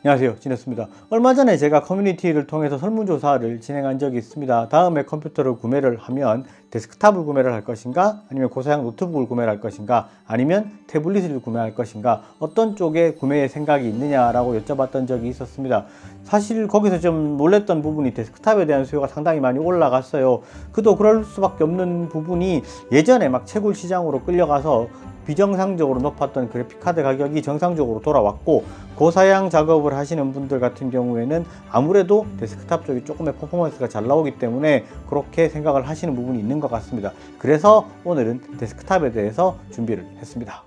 안녕하세요, 진했습니다. 얼마 전에 제가 커뮤니티를 통해서 설문조사를 진행한 적이 있습니다. 다음에 컴퓨터를 구매를 하면 데스크탑을 구매를 할 것인가, 아니면 고사양 노트북을 구매를 할 것인가, 아니면 태블릿을 구매할 것인가, 어떤 쪽에 구매의 생각이 있느냐라고 여쭤봤던 적이 있었습니다. 사실 거기서 좀 놀랬던 부분이 데스크탑에 대한 수요가 상당히 많이 올라갔어요. 그도 그럴 수밖에 없는 부분이 예전에 막 채굴 시장으로 끌려가서 비정상적으로 높았던 그래픽카드 가격이 정상적으로 돌아왔고, 고사양 작업을 하시는 분들 같은 경우에는 아무래도 데스크탑 쪽이 조금의 퍼포먼스가 잘 나오기 때문에 그렇게 생각을 하시는 부분이 있는 것 같습니다. 그래서 오늘은 데스크탑에 대해서 준비를 했습니다.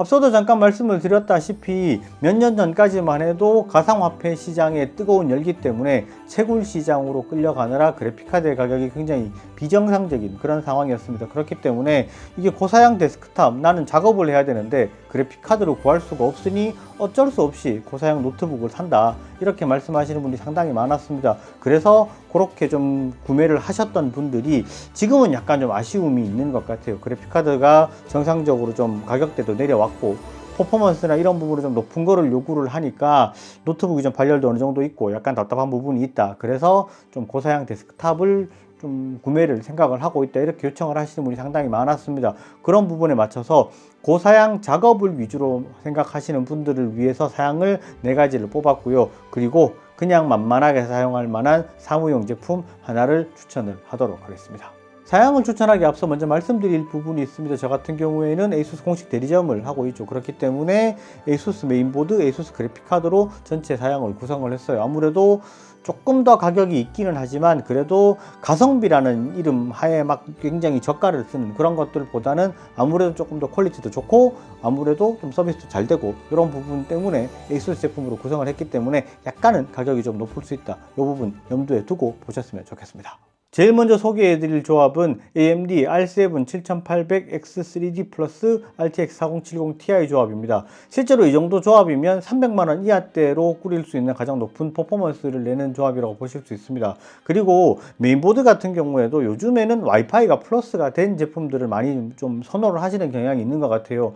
앞서도 잠깐 말씀을 드렸다시피 몇 년 전까지만 해도 가상화폐 시장의 뜨거운 열기 때문에 채굴 시장으로 끌려가느라 그래픽카드의 가격이 굉장히 비정상적인 그런 상황이었습니다. 그렇기 때문에 이게 고사양 데스크탑, 나는 작업을 해야 되는데 그래픽카드를 구할 수가 없으니 어쩔 수 없이 고사양 노트북을 산다, 이렇게 말씀하시는 분이 상당히 많았습니다. 그래서 그렇게 좀 구매를 하셨던 분들이 지금은 약간 좀 아쉬움이 있는 것 같아요. 그래픽카드가 정상적으로 좀 가격대도 내려왔고 퍼포먼스나 이런 부분을 좀 높은 거를 요구를 하니까 노트북이 좀 발열도 어느 정도 있고 약간 답답한 부분이 있다, 그래서 좀 고사양 데스크탑을 좀 구매를 생각을 하고 있다, 이렇게 요청을 하시는 분이 상당히 많았습니다. 그런 부분에 맞춰서 고사양 작업을 위주로 생각하시는 분들을 위해서 사양을 4가지를 뽑았고요. 그리고 그냥 만만하게 사용할 만한 사무용 제품 하나를 추천을 하도록 하겠습니다. 사양을 추천하기 앞서 먼저 말씀드릴 부분이 있습니다. 저 같은 경우에는 ASUS 공식 대리점을 하고 있죠. 그렇기 때문에 ASUS 메인보드, ASUS 그래픽카드로 전체 사양을 구성을 했어요. 아무래도 조금 더 가격이 있기는 하지만 그래도 가성비라는 이름 하에 막 굉장히 저가를 쓰는 그런 것들보다는 아무래도 조금 더 퀄리티도 좋고 아무래도 좀 서비스도 잘 되고 이런 부분 때문에 ASUS 제품으로 구성을 했기 때문에 약간은 가격이 좀 높을 수 있다, 이 부분 염두에 두고 보셨으면 좋겠습니다. 제일 먼저 소개해드릴 조합은 AMD R7 7800X3D 플러스 RTX 4070 Ti 조합입니다. 실제로 이 정도 조합이면 300만원 이하대로 꾸릴 수 있는 가장 높은 퍼포먼스를 내는 조합이라고 보실 수 있습니다. 그리고 메인보드 같은 경우에도 요즘에는 와이파이가 플러스가 된 제품들을 많이 좀 선호를 하시는 경향이 있는 것 같아요.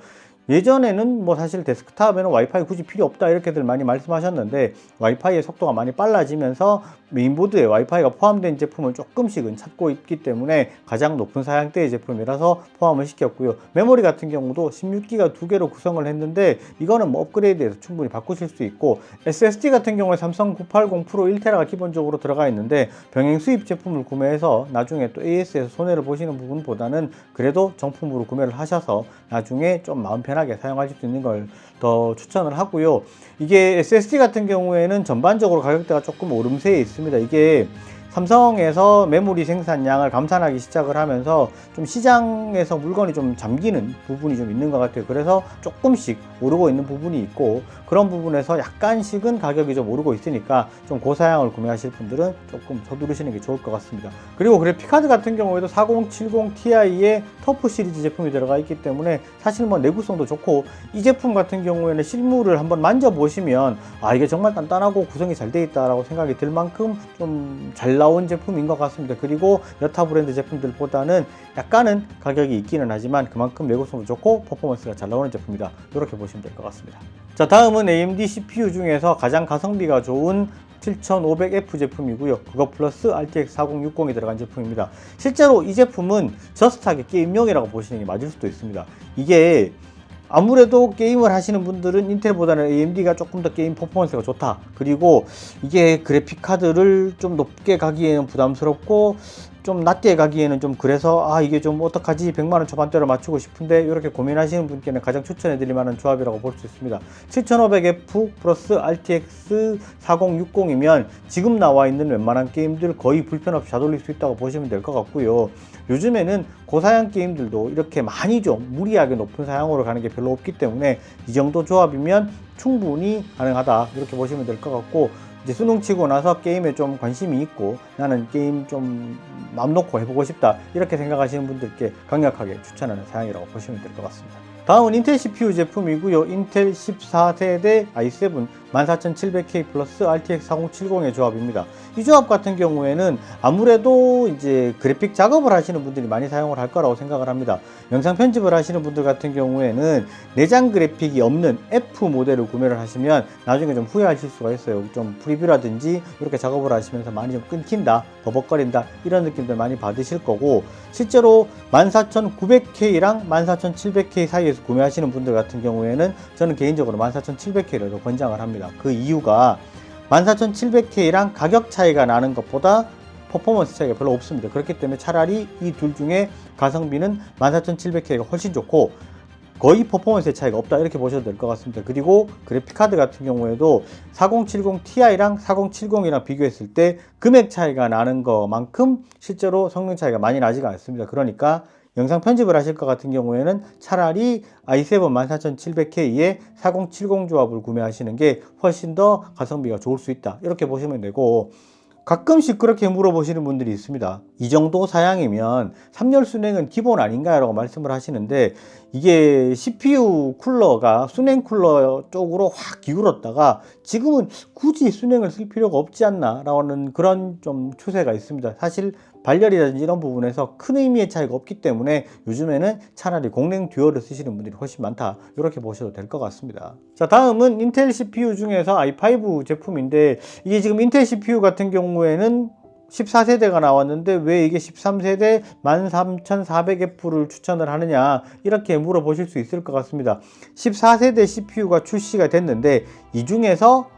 예전에는 뭐 사실 데스크탑에는 와이파이 굳이 필요 없다 이렇게들 많이 말씀하셨는데 와이파이의 속도가 많이 빨라지면서 메인보드에 와이파이가 포함된 제품을 조금씩은 찾고 있기 때문에 가장 높은 사양대의 제품이라서 포함을 시켰고요. 메모리 같은 경우도 16기가 2개로 구성을 했는데 이거는 뭐 업그레이드해서 충분히 바꾸실 수 있고, SSD 같은 경우에 삼성 980 프로 1TB가 기본적으로 들어가 있는데 병행 수입 제품을 구매해서 나중에 또 AS에서 손해를 보시는 부분보다는 그래도 정품으로 구매를 하셔서 나중에 좀 마음 편하게 사용하실 수 있는 걸 더 추천을 하고요. 이게 SSD 같은 경우에는 전반적으로 가격대가 조금 오름세에 있습니다. 이게 삼성에서 메모리 생산량을 감산하기 시작을 하면서 좀 시장에서 물건이 좀 잠기는 부분이 좀 있는 것 같아요. 그래서 조금씩 오르고 있는 부분이 있고 그런 부분에서 약간씩은 가격이 좀 오르고 있으니까 좀 고사양을 구매하실 분들은 조금 서두르시는 게 좋을 것 같습니다. 그리고 그래픽카드 같은 경우에도 4070 Ti의 터프 시리즈 제품이 들어가 있기 때문에 사실 뭐 내구성도 좋고, 이 제품 같은 경우에는 실물을 한번 만져보시면 아, 이게 정말 단단하고 구성이 잘 되어 있다라고 생각이 들 만큼 좀 잘 나온 제품인 것 같습니다. 그리고 여타 브랜드 제품들보다는 약간은 가격이 있기는 하지만 그만큼 내구성도 좋고 퍼포먼스가 잘 나오는 제품이다, 이렇게 보시면 될 것 같습니다. 자, 다음은 AMD CPU 중에서 가장 가성비가 좋은 7500F 제품이고요. 그거 플러스 RTX 4060이 들어간 제품입니다. 실제로 이 제품은 저스트하게 게임용이라고 보시는 게 맞을 수도 있습니다. 이게 아무래도 게임을 하시는 분들은 인텔보다는 AMD가 조금 더 게임 퍼포먼스가 좋다, 그리고 이게 그래픽카드를 좀 높게 가기에는 부담스럽고 좀 낮게 가기에는 좀 그래서 아, 이게 좀 어떡하지, 100만원 초반대로 맞추고 싶은데 이렇게 고민하시는 분께는 가장 추천해드릴 만한 조합이라고 볼 수 있습니다. 7500F 플러스 RTX 4060이면 지금 나와 있는 웬만한 게임들 거의 불편 없이 다 돌릴 수 있다고 보시면 될 것 같고요. 요즘에는 고사양 게임들도 이렇게 많이 좀 무리하게 높은 사양으로 가는 게 별로 없기 때문에 이 정도 조합이면 충분히 가능하다, 이렇게 보시면 될 것 같고, 이제 수능 치고 나서 게임에 좀 관심이 있고 나는 게임 좀 맘 놓고 해보고 싶다, 이렇게 생각하시는 분들께 강력하게 추천하는 사양이라고 보시면 될 것 같습니다. 다음은 인텔 CPU 제품이고요. 인텔 14세대 i7 14700K 플러스 RTX 4070의 조합입니다. 이 조합 같은 경우에는 아무래도 이제 그래픽 작업을 하시는 분들이 많이 사용을 할 거라고 생각을 합니다. 영상 편집을 하시는 분들 같은 경우에는 내장 그래픽이 없는 F 모델을 구매를 하시면 나중에 좀 후회하실 수가 있어요. 좀 프리뷰라든지 이렇게 작업을 하시면서 많이 좀 끊긴다, 버벅거린다 이런 느낌들 많이 받으실 거고, 실제로 14900K랑 14700K 사이에서 구매하시는 분들 같은 경우에는 저는 개인적으로 14700K를 더 권장을 합니다. 그 이유가 14700K랑 가격 차이가 나는 것보다 퍼포먼스 차이가 별로 없습니다. 그렇기 때문에 차라리 이 둘 중에 가성비는 14700K가 훨씬 좋고 거의 퍼포먼스의 차이가 없다 이렇게 보셔도 될 것 같습니다. 그리고 그래픽카드 같은 경우에도 4070 Ti랑 4070이랑 비교했을 때 금액 차이가 나는 것만큼 실제로 성능 차이가 많이 나지가 않습니다. 그러니까 영상 편집을 하실 것 같은 경우에는 차라리 i7 14700K의 4070 조합을 구매하시는 게 훨씬 더 가성비가 좋을 수 있다 이렇게 보시면 되고, 가끔씩 그렇게 물어보시는 분들이 있습니다. 이 정도 사양이면 3열 순행은 기본 아닌가요? 라고 말씀을 하시는데, 이게 CPU 쿨러가 순행 쿨러 쪽으로 확 기울었다가 지금은 굳이 순행을 쓸 필요가 없지 않나 라는 그런 좀 추세가 있습니다. 사실 발열이라든지 이런 부분에서 큰 의미의 차이가 없기 때문에 요즘에는 차라리 공랭 듀얼을 쓰시는 분들이 훨씬 많다 이렇게 보셔도 될 것 같습니다. 자, 다음은 인텔 CPU 중에서 i5 제품인데, 이게 지금 인텔 CPU 같은 경우에는 14세대가 나왔는데 왜 이게 13세대 13400F를 추천을 하느냐 이렇게 물어보실 수 있을 것 같습니다. 14세대 CPU가 출시가 됐는데 이 중에서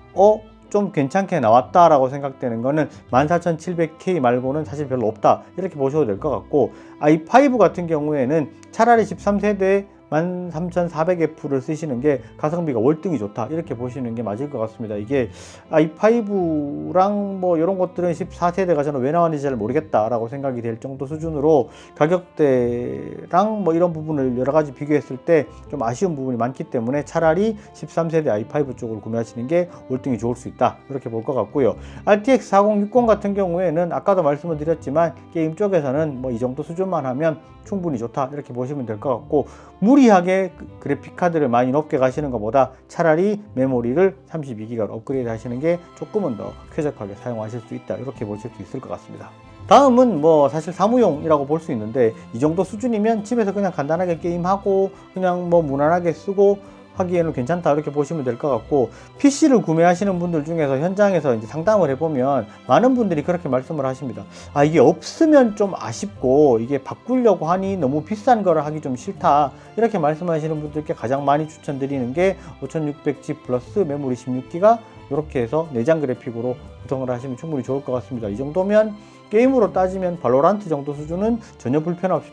좀 괜찮게 나왔다라고 생각되는 거는 14700K 말고는 사실 별로 없다 이렇게 보셔도 될 것 같고, i5 같은 경우에는 차라리 13세대 13400F를 쓰시는 게 가성비가 월등히 좋다 이렇게 보시는 게 맞을 것 같습니다. 이게 i5랑 뭐 이런 것들은 14세대가 저는 왜 나왔는지 잘 모르겠다 라고 생각이 될 정도 수준으로 가격대랑 뭐 이런 부분을 여러 가지 비교했을 때 좀 아쉬운 부분이 많기 때문에 차라리 13세대 i5 쪽을 구매하시는 게 월등히 좋을 수 있다 이렇게 볼 것 같고요. RTX 4060 같은 경우에는 아까도 말씀을 드렸지만 게임 쪽에서는 뭐 이 정도 수준만 하면 충분히 좋다 이렇게 보시면 될 것 같고, 무리하게 그래픽 카드를 많이 높게 가시는 것보다 차라리 메모리를 32기가로 업그레이드 하시는 게 조금은 더 쾌적하게 사용하실 수 있다 이렇게 보실 수 있을 것 같습니다. 다음은 뭐 사실 사무용이라고 볼 수 있는데, 이 정도 수준이면 집에서 그냥 간단하게 게임하고 그냥 뭐 무난하게 쓰고 하기에는 괜찮다 이렇게 보시면 될 것 같고, PC를 구매하시는 분들 중에서 현장에서 이제 상담을 해보면 많은 분들이 그렇게 말씀을 하십니다. 이게 없으면 좀 아쉽고 이게 바꾸려고 하니 너무 비싼 거를 하기 좀 싫다 이렇게 말씀하시는 분들께 가장 많이 추천드리는 게 5600G 플러스 메모리 16기가 이렇게 해서 내장 그래픽으로 구성을 하시면 충분히 좋을 것 같습니다. 이 정도면 게임으로 따지면 발로란트 정도 수준은 전혀 불편 없이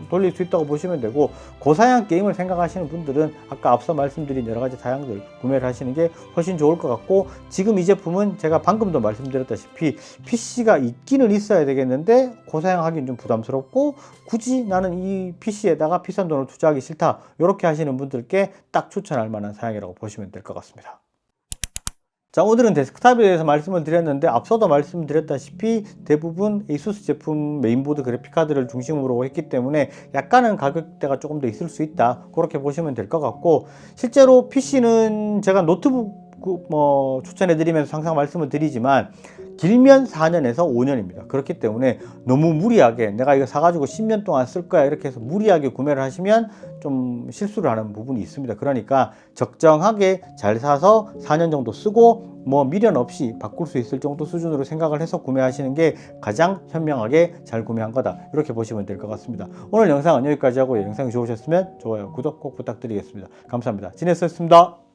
돌릴 수 있다고 보시면 되고, 고사양 게임을 생각하시는 분들은 아까 앞서 말씀드린 여러 가지 사양들 구매를 하시는 게 훨씬 좋을 것 같고, 지금 이 제품은 제가 방금도 말씀드렸다시피 PC가 있기는 있어야 되겠는데 고사양 하기는 좀 부담스럽고 굳이 나는 이 PC에다가 비싼 돈을 투자하기 싫다 이렇게 하시는 분들께 딱 추천할 만한 사양이라고 보시면 될 것 같습니다. 자, 오늘은 데스크탑에 대해서 말씀을 드렸는데, 앞서도 말씀드렸다시피 대부분 ASUS 제품 메인보드 그래픽카드를 중심으로 했기 때문에 약간은 가격대가 조금 더 있을 수 있다 그렇게 보시면 될 것 같고, 실제로 PC는 제가 노트북 추천해드리면서 항상 말씀을 드리지만 길면 4년에서 5년입니다. 그렇기 때문에 너무 무리하게 내가 이거 사가지고 10년 동안 쓸 거야 이렇게 해서 무리하게 구매를 하시면 좀 실수를 하는 부분이 있습니다. 그러니까 적정하게 잘 사서 4년 정도 쓰고 뭐 미련 없이 바꿀 수 있을 정도 수준으로 생각을 해서 구매하시는 게 가장 현명하게 잘 구매한 거다 이렇게 보시면 될 것 같습니다. 오늘 영상은 여기까지 하고요. 영상이 좋으셨으면 좋아요, 구독 꼭 부탁드리겠습니다. 감사합니다. 지냈었습니다.